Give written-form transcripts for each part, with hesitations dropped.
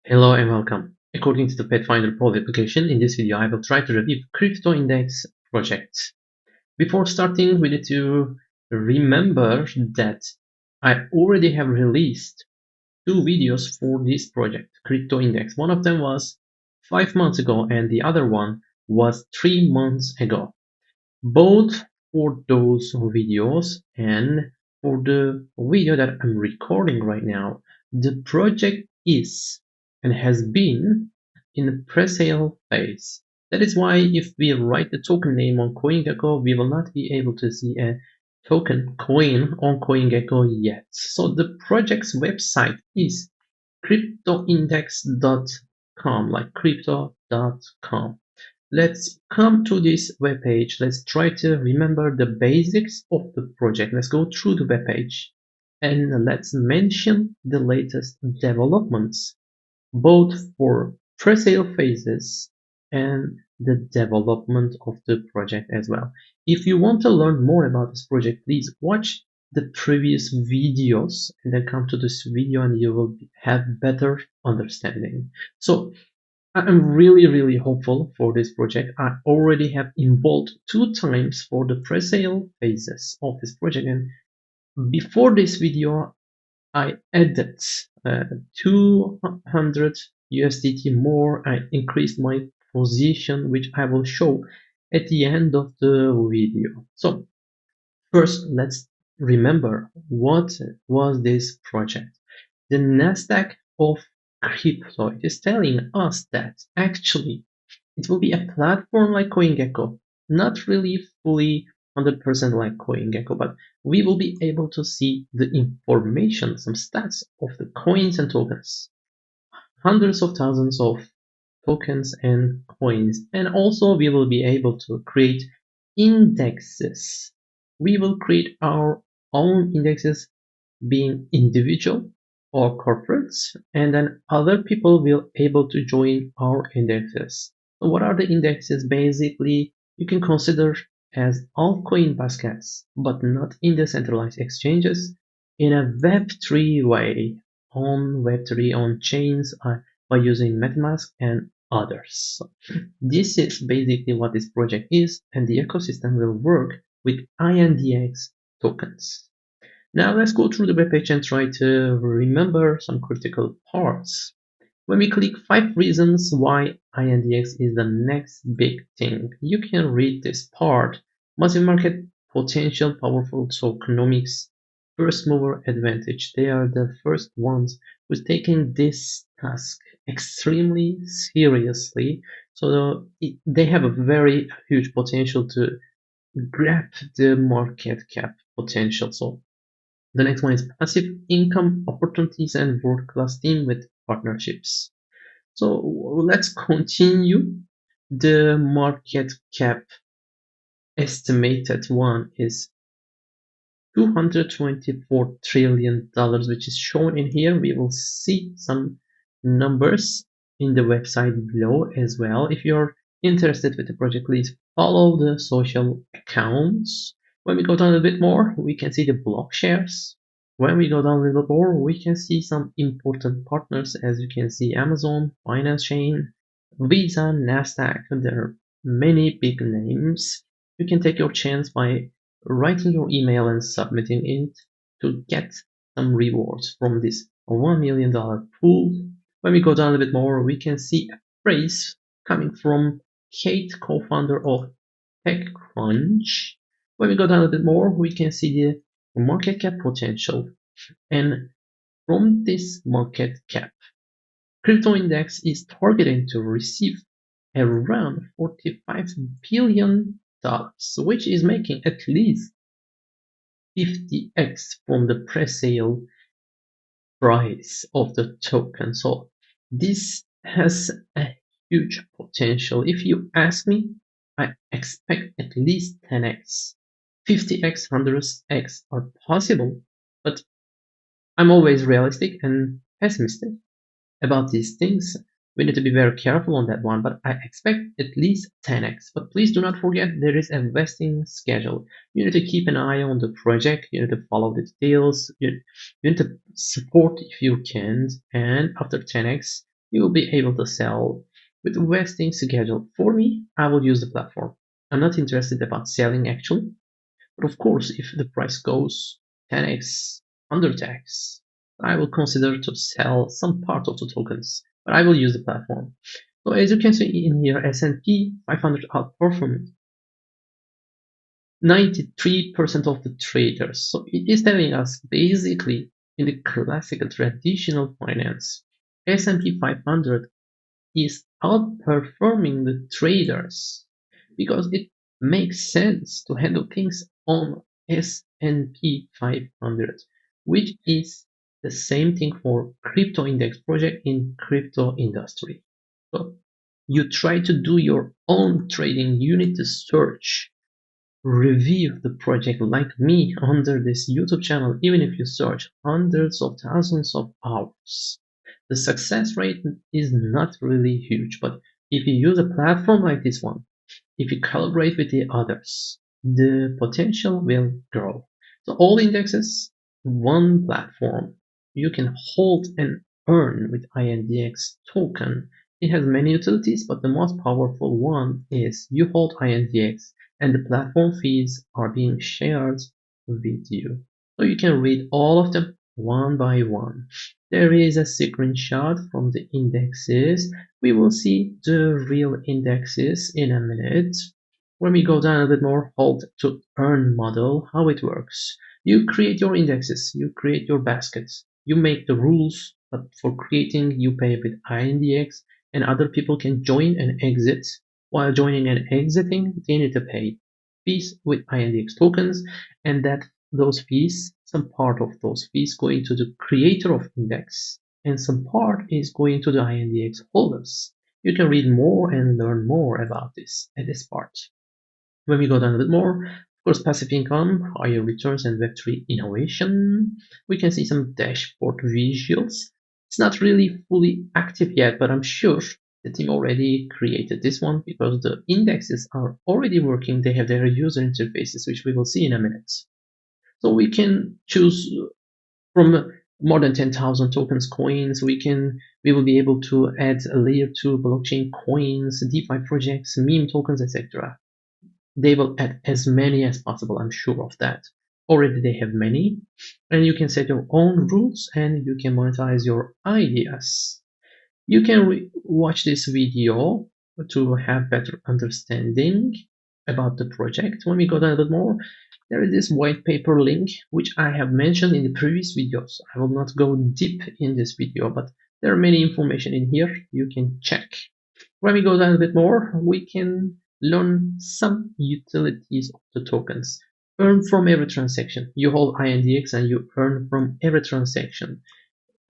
Hello and welcome. According to the Pathfinder poll application, in this video I will try to review CryptoIndex project. Before starting, we need to remember that I already have released two videos for this project, CryptoIndex. One of them was 5 months ago and the other one was 3 months ago. Both for those videos and for the video that I'm recording right now, the project is and has been in the pre-sale phase. That is why if we write the token name on CoinGecko, we will not be able to see a token coin on CoinGecko yet. So the project's website is cryptoindex.com, like crypto.com. Let's come to this web page. Let's try to remember the basics of the project. Let's go through the web page and let's mention the latest developments, both for pre-sale phases and the development of the project as well. If you want to learn more about this project, please watch the previous videos and then come to this video and you will have better understanding. So I'm really hopeful for this project. I already have involved 2 times for the pre-sale phases of this project, and before this video I added 200 USDT more. I increased my position, which I will show at the end of the video. So first, let's remember what was this project. The Nasdaq of crypto. It is telling us that actually it will be a platform like CoinGecko, not really fully 100% like CoinGecko, but we will be able to see the information, some stats of the coins and tokens, hundreds of thousands of tokens and coins, and also we will be able to create indexes. We will create our own indexes, being individual or corporates, and then other people will able to join our indexes. So what are the indexes? Basically, you can consider as altcoin baskets, but not in the centralized exchanges, in a Web3 way, on Web3 on chains by using MetaMask and others. So this is basically what this project is, and the ecosystem will work with INDX tokens. Now let's go through the webpage and try to remember some critical parts. When we click 5 reasons why INDX is the next big thing, you can read this part. Massive market potential, powerful tokenomics, first mover advantage. They are the first ones who's taking this task extremely seriously. So they have a very huge potential to grab the market cap potential. So the next one is passive income opportunities and world-class team with partnerships. So let's continue. The market cap estimated one is $224 trillion, which is shown in here. We will see some numbers in the website below as well. If you're interested with the project, please follow the social accounts. When we go down a bit more, we can see the block shares. When we go down a little more, we can see some important partners. As you can see, Amazon, Finance Chain, Visa, Nasdaq. There are many big names. You can take your chance by writing your email and submitting it to get some rewards from this $1 million pool. When we go down a bit more, we can see a phrase coming from Kate, co-founder of TechCrunch. When we go down a bit more, we can see the market cap potential. And from this market cap, CryptoIndex is targeting to receive around $45 billion, which is making at least 50x from the pre-sale price of the token. So this has a huge potential. If you ask me, I expect at least 10x. 50x, 100x are possible, but I'm always realistic and pessimistic about these things. We need to be very careful on that one, but I expect at least 10x. But please do not forget there is a vesting schedule. You need to keep an eye on the project. You need to follow the details. You need to support if you can. And after 10x, You will be able to sell with vesting schedule. For me, I will use the platform. I'm not interested about selling actually, but of course, if the price goes 10x, 100x, I will consider to sell some part of the tokens, but I will use the platform. So as you can see in here, S&P 500 outperformed 93% of the traders. So it is telling us basically in the classical traditional finance, S&P 500 is outperforming the traders because it makes sense to handle things on S&P 500, which is the same thing for CryptoIndex project in crypto industry. So you try to do your own trading, you need to search, review the project like me under this YouTube channel, even if you search hundreds of thousands of hours. The success rate is not really huge, but if you use a platform like this one, if you collaborate with the others, the potential will grow. So all indexes, one platform. You can hold and earn with INDX token. It has many utilities, but the most powerful one is you hold INDX and the platform fees are being shared with you. So you can read all of them one by one. There is a screenshot from the indexes. We will see the real indexes in a minute. When we go down a bit more, hold to earn model, how it works. You create your indexes, you create your baskets, you make the rules, but for creating you pay with INDX and other people can join and exit. While joining and exiting, they need to pay fees with INDX tokens, and that those fees, some part of those fees going to the creator of index, and some part is going to the INDX holders. You can read more and learn more about this at this part. When we go down a bit more, of course, passive income, higher returns, and Web3 innovation. We can see some dashboard visuals. It's not really fully active yet, but I'm sure the team already created this one because the indexes are already working. They have their user interfaces, which we will see in a minute. So we can choose from more than 10,000 tokens coins. We will be able to add a layer 2 blockchain coins, DeFi projects, meme tokens, etc. They will add as many as possible, I'm sure of that. Already they have many, and you can set your own rules and you can monetize your ideas. You can watch this video to have better understanding about the project. When we go down a bit more, there is this white paper link, which I have mentioned in the previous videos. I will not go deep in this video, but there are many information in here you can check. When we go down a bit more, we can learn some utilities of the tokens. Earn from every transaction. You hold INDX and you earn from every transaction.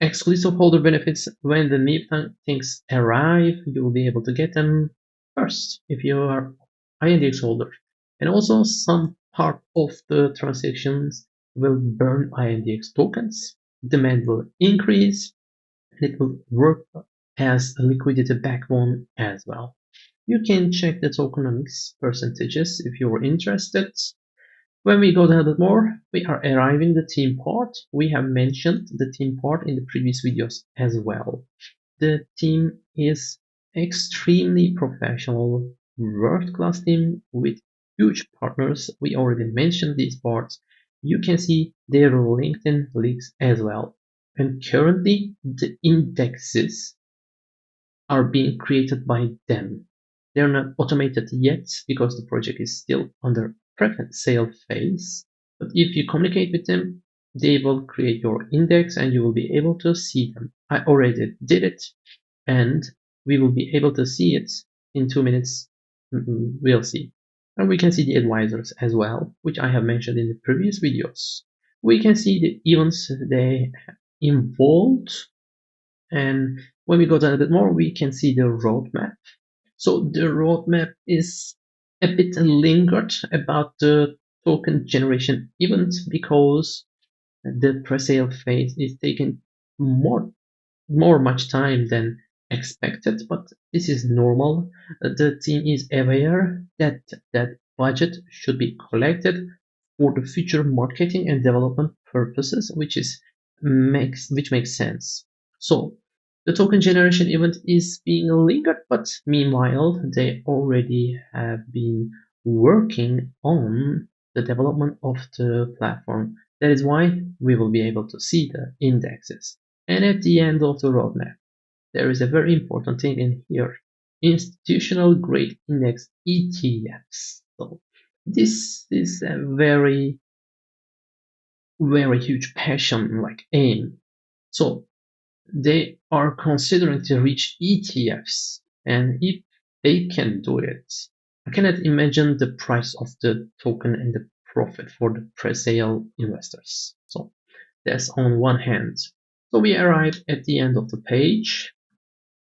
Exclusive holder benefits. When the new things arrive, you will be able to get them first if you are INDX holder. And also some part of the transactions will burn INDX tokens. Demand will increase. It will work as a liquidity backbone as well. You can check the tokenomics percentages if you're interested. When we go down a bit more, we are arriving the team part. We have mentioned the team part in the previous videos as well. The team is extremely professional, world-class team with huge partners. We already mentioned these parts. You can see their LinkedIn links as well. And currently, the indexes are being created by them. They're not automated yet because the project is still under PreSale phase. But if you communicate with them, they will create your index and you will be able to see them. I already did it and we will be able to see it in 2 minutes. We'll see. And we can see the advisors as well, which I have mentioned in the previous videos. We can see the events they involved, and when we go down a bit more, we can see the roadmap. So the roadmap is a bit lingered about the token generation event because the pre-sale phase is taking much time than expected, but this is normal. The team is aware that that budget should be collected for the future marketing and development purposes, which makes sense. So The token generation event is being lingered, but meanwhile, they already have been working on the development of the platform. That is why we will be able to see the indexes. And at the end of the roadmap, there is a very important thing in here: institutional grade index ETFs. So this is a very, very huge passion, like aim. So they are considering to reach ETFs, and if they can do it, I cannot imagine the price of the token and the profit for the pre-sale investors. So that's on one hand. So we arrived at the end of the page.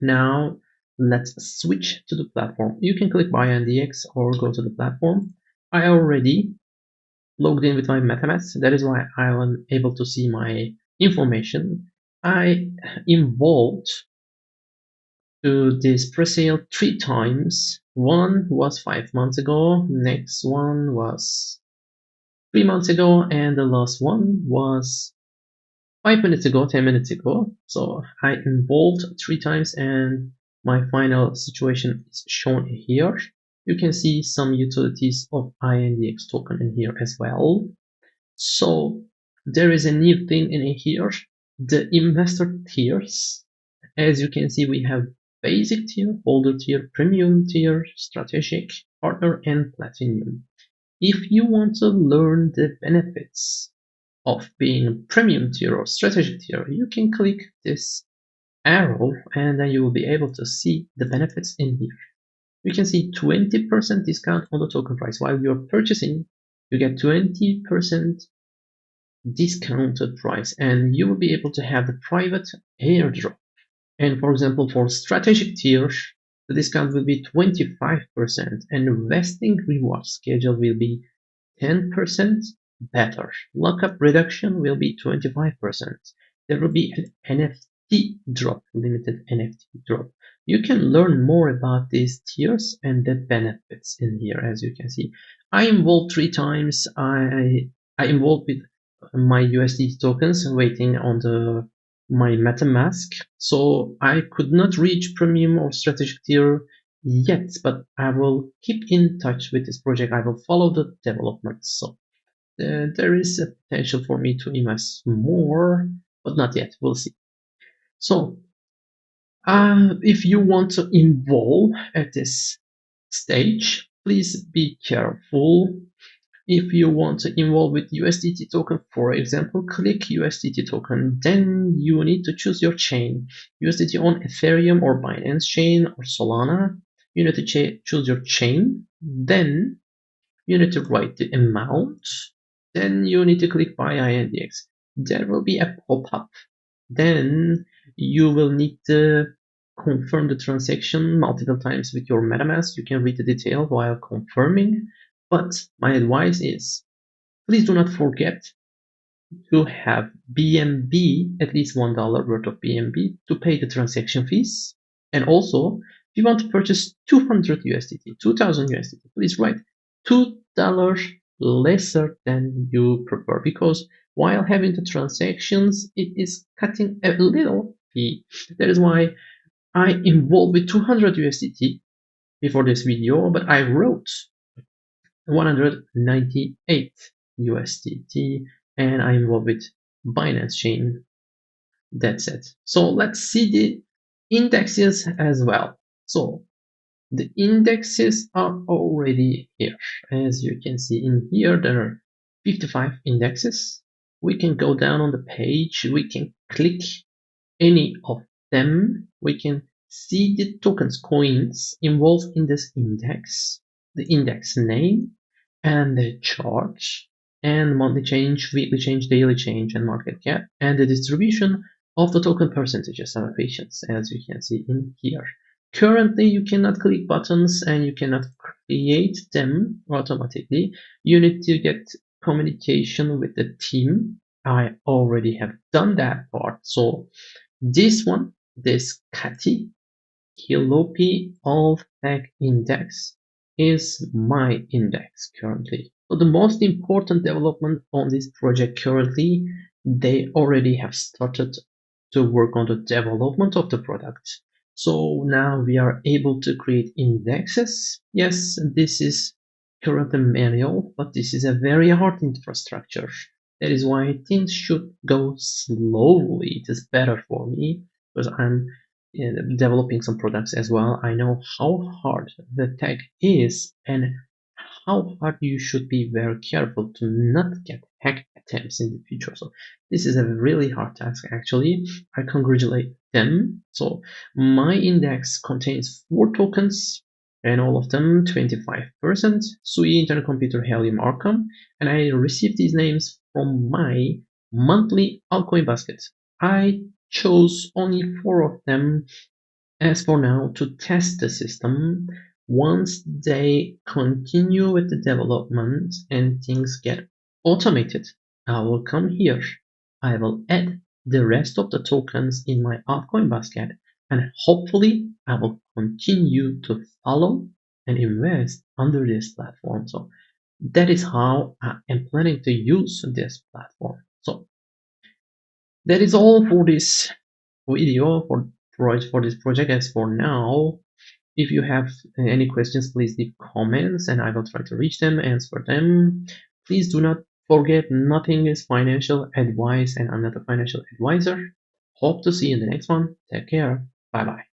Now let's switch to the platform. You can click buy INDX or go to the platform. I already logged in with my MetaMask. That is why I am able to see my information. I involved to this pre-sale 3 times. One was 5 months ago, next one was 3 months ago, and the last one was 5 minutes ago, 10 minutes ago. So I involved 3 times, and my final situation is shown here. You can see some utilities of INDX token in here as well. So there is a new thing in here, the investor tiers. As you can see, we have basic tier, holder tier, premium tier, strategic, partner, and platinum. If you want to learn the benefits of being premium tier or strategic tier, you can click this arrow and then you will be able to see the benefits in here. You can see 20% discount on the token price. While you're purchasing, you get 20% discounted price, and you will be able to have the private airdrop. And for example, for strategic tiers, the discount will be 25%, and vesting reward schedule will be 10% better. Lockup reduction will be 25%. There will be an NFT drop, limited NFT drop. You can learn more about these tiers and the benefits in here, as you can see. I involved 3 times. I involved with my USDT tokens waiting on my MetaMask. So I could not reach premium or strategic tier yet, but I will keep in touch with this project. I will follow the developments. So there is a potential for me to invest more, but not yet. We'll see. So if you want to involve at this stage, please be careful. If you want to involve with USDT token, for example, click USDT token. Then you need to choose your chain. USDT on Ethereum or Binance chain or Solana. You need to choose your chain. Then you need to write the amount. Then you need to click buy INDX. There will be a pop-up. Then you will need to confirm the transaction multiple times with your MetaMask. You can read the detail while confirming. But my advice is, please do not forget to have BNB, at least $1 worth of BNB, to pay the transaction fees. And also, if you want to purchase 200 USDT, 2000 USDT, please write $2 lesser than you prefer, because while having the transactions, it is cutting a little fee. That is why I involved with 200 USDT before this video, but I wrote 198 USDT, and I'm involved with Binance chain. That's it. So let's see the indexes as well. So the indexes are already here. As you can see in here, there are 55 indexes. We can go down on the page. We can click any of them. We can see the tokens, coins involved in this index, the index name, and the charge, and monthly change, weekly change, daily change, and market cap, and the distribution of the token percentages allocations, as you can see in here. Currently, you cannot click buttons and you cannot create them automatically. You need to get communication with the team. I already have done that part. So this one, this Kilopi All Tech Index is my index currently. So the most important development on this project currently, they already have started to work on the development of the product. So now we are able to create indexes. Yes, this is currently manual, but this is a very hard infrastructure. That is why things should go slowly. It is better for me because I'm developing some products as well. I know how hard the tech is and how hard you should be very careful to not get hack attempts in the future. So this is a really hard task actually. I congratulate them. So my index contains 4 tokens and all of them 25% Sui Internet Computer Helium Arkham, and I received these names from my monthly altcoin basket. I chose only 4 of them as for now to test the system. Once they continue with the development and things get automated, I will come here. I will add the rest of the tokens in my altcoin basket, and hopefully I will continue to follow and invest under this platform. So that is how I am planning to use this platform. So that is all for this video for this project. As for now, if you have any questions, please leave comments and I will try to reach them, answer them. Please do not forget, nothing is financial advice and I'm not a financial advisor. Hope to see you in the next one. Take care. Bye bye.